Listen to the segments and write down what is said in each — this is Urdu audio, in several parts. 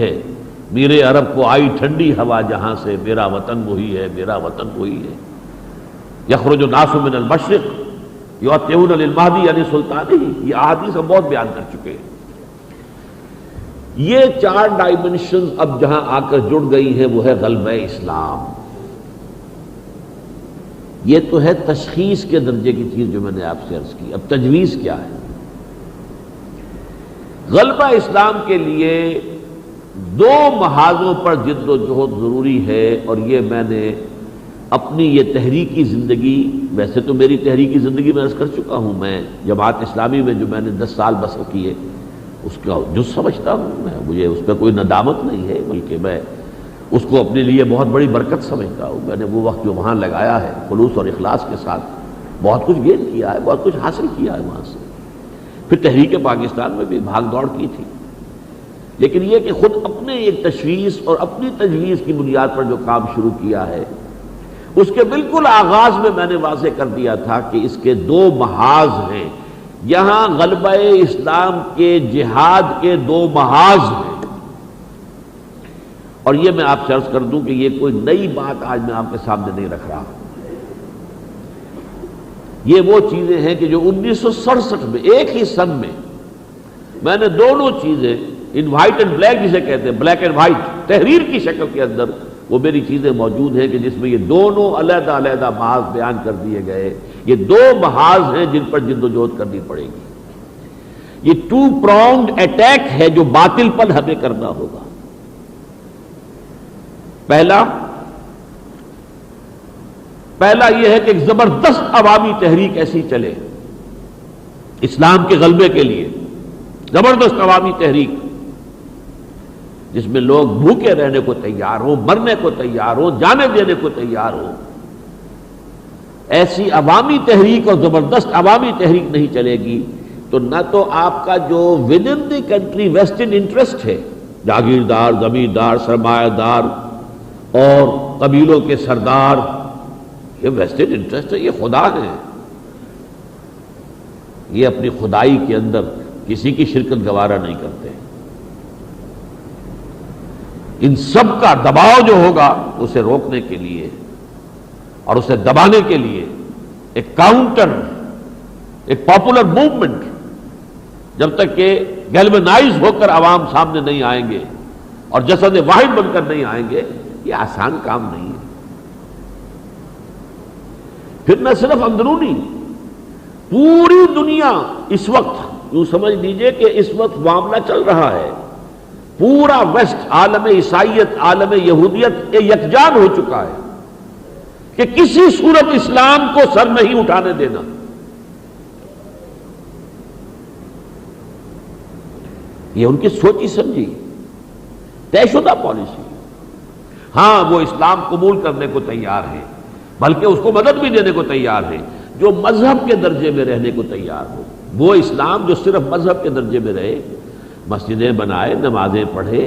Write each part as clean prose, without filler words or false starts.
ہے، میرے عرب کو آئی ٹھنڈی ہوا جہاں سے، میرا وطن وہی ہے، میرا وطن وہی ہے۔ یخرج الناس من المشرق یؤتون للمہدی علی سلطانہ، یہ احادیث ہم بہت بیان کر چکے ہیں۔ یہ چار ڈائمنشن اب جہاں آ کر جڑ گئی ہیں وہ ہے غلبہ اسلام۔ یہ تو ہے تشخیص کے درجے کی چیز جو میں نے آپ سے عرض کی۔ اب تجویز کیا ہے؟ غلبہ اسلام کے لیے دو محاذوں پر جد و جہد ضروری ہے، اور یہ میں نے اپنی یہ تحریکی زندگی، ویسے تو میری تحریکی زندگی میں عرض کر چکا ہوں، میں جماعت اسلامی میں جو میں نے 10 سال بسر کیے اس کا جو سمجھتا ہوں میں، مجھے اس پہ کوئی ندامت نہیں ہے، بلکہ میں اس کو اپنے لیے بہت بڑی برکت سمجھتا ہوں۔ میں نے وہ وقت جو وہاں لگایا ہے خلوص اور اخلاص کے ساتھ بہت کچھ گین کیا ہے، بہت کچھ حاصل کیا ہے وہاں سے۔ پھر تحریک پاکستان میں بھی بھاگ دوڑ کی تھی، لیکن یہ کہ خود اپنے ایک تشویش اور اپنی تجویز کی بنیاد پر جو کام شروع کیا ہے، اس کے بالکل آغاز میں نے واضح کر دیا تھا کہ اس کے دو محاذ ہیں، یہاں غلبہ اسلام کے جہاد کے دو محاذ ہیں۔ اور یہ میں آپ سے عرض کر دوں کہ یہ کوئی نئی بات آج میں آپ کے سامنے نہیں رکھ رہا، یہ وہ چیزیں ہیں کہ جو 1967 میں ایک ہی سن میں نے دونوں چیزیں ان وائٹ اینڈ بلیک جسے کہتے ہیں، بلیک اینڈ وائٹ تحریر کی شکل کے اندر وہ میری چیزیں موجود ہیں کہ جس میں یہ دونوں علیحدہ علیحدہ محاذ بیان کر دیے گئے۔ یہ دو محاذ ہیں جن پر جد و جہد کرنی پڑے گی۔ یہ 2 pronged اٹیک ہے جو باطل پر ہمیں کرنا ہوگا۔ پہلا یہ ہے کہ ایک زبردست عوامی تحریک ایسی چلے اسلام کے غلبے کے لیے، زبردست عوامی تحریک جس میں لوگ بھوکے رہنے کو تیار ہوں، مرنے کو تیار ہوں، جانے دینے کو تیار ہوں۔ ایسی عوامی تحریک اور زبردست عوامی تحریک نہیں چلے گی تو نہ تو آپ کا جو with in the country western interest ہے، جاگیردار، زمیندار، سرمایہ دار اور قبیلوں کے سردار، یہ ویسٹرن انٹرسٹ ہے، یہ خدا ہے، یہ اپنی خدائی کے اندر کسی کی شرکت گوارا نہیں کرتے۔ ان سب کا دباؤ جو ہوگا اسے روکنے کے لیے اور اسے دبانے کے لیے ایک کاؤنٹر، ایک پاپولر موومنٹ جب تک کہ گیلونائز ہو کر عوام سامنے نہیں آئیں گے اور جسد واحد بن کر نہیں آئیں گے، یہ آسان کام نہیں ہے۔ پھر نہ صرف اندرونی، پوری دنیا اس وقت یوں سمجھ لیجئے کہ اس وقت معاملہ چل رہا ہے، پورا ویسٹ، عالم عیسائیت، عالم یہودیت یکجان ہو چکا ہے کہ کسی صورت اسلام کو سر نہیں اٹھانے دینا۔ یہ ان کی سوچی سمجھی طے شدہ پالیسی۔ ہاں وہ اسلام قبول کرنے کو تیار ہے، بلکہ اس کو مدد بھی دینے کو تیار ہے جو مذہب کے درجے میں رہنے کو تیار ہو۔ وہ اسلام جو صرف مذہب کے درجے میں رہے، مسجدیں بنائے، نمازیں پڑھے،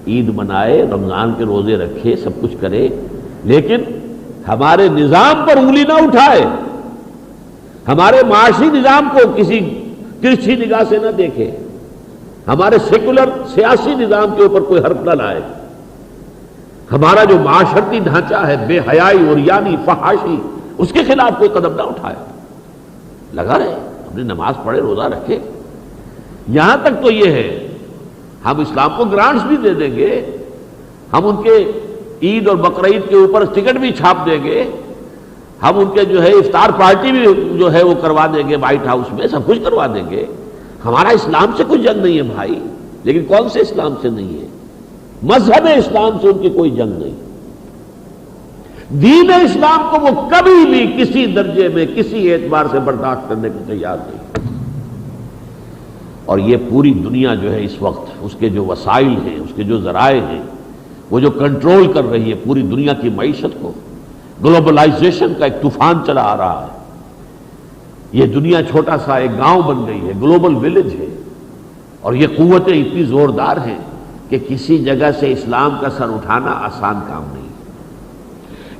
عید منائے، رمضان کے روزے رکھے، سب کچھ کرے، لیکن ہمارے نظام پر انگلی نہ اٹھائے، ہمارے معاشی نظام کو کسی ترچھی نگاہ سے نہ دیکھے، ہمارے سیکولر سیاسی نظام کے اوپر کوئی حرف نہ لائے، ہمارا جو معاشرتی ڈھانچہ ہے بے حیائی اور یعنی فحاشی، اس کے خلاف کوئی قدم نہ اٹھائے، لگا رہے اپنی نماز پڑھے، روزہ رکھے۔ یہاں تک تو یہ ہے ہم اسلام کو گرانٹس بھی دے دیں گے، ہم ان کے عید اور بقرعید کے اوپر ٹکٹ بھی چھاپ دیں گے، ہم ان کے جو ہے افطار پارٹی بھی جو ہے وہ کروا دیں گے وائٹ ہاؤس میں، سب کچھ کروا دیں گے۔ ہمارا اسلام سے کوئی جنگ نہیں ہے بھائی، لیکن کون سے اسلام سے نہیں ہے؟ مذہب اسلام سے ان کی کوئی جنگ نہیں۔ دین اسلام کو وہ کبھی بھی کسی درجے میں کسی اعتبار سے برداشت کرنے کو تیار نہیں۔ اور یہ پوری دنیا جو ہے اس وقت اس کے جو وسائل ہیں، اس کے جو ذرائع ہیں، وہ جو کنٹرول کر رہی ہے پوری دنیا کی معیشت کو، گلوبلائزیشن کا ایک طوفان چلا آ رہا ہے۔ یہ دنیا چھوٹا سا ایک گاؤں بن گئی ہے، گلوبل ولیج ہے، اور یہ قوتیں اتنی زوردار ہیں کہ کسی جگہ سے اسلام کا سر اٹھانا آسان کام نہیں،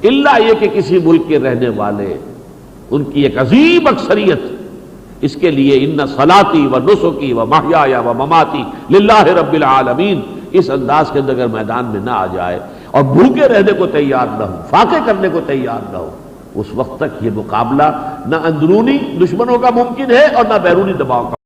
الا یہ کہ کسی ملک کے رہنے والے، ان کی ایک عظیم اکثریت اس کے لیے ان صلاتی و نسکی و محیایا و مماتی للہ رب العالمین، اس انداز کے اندر اگر میدان میں نہ آ جائے اور بھوکے رہنے کو تیار نہ ہو، فاقے کرنے کو تیار نہ ہو، اس وقت تک یہ مقابلہ نہ اندرونی دشمنوں کا ممکن ہے اور نہ بیرونی دباؤ کا۔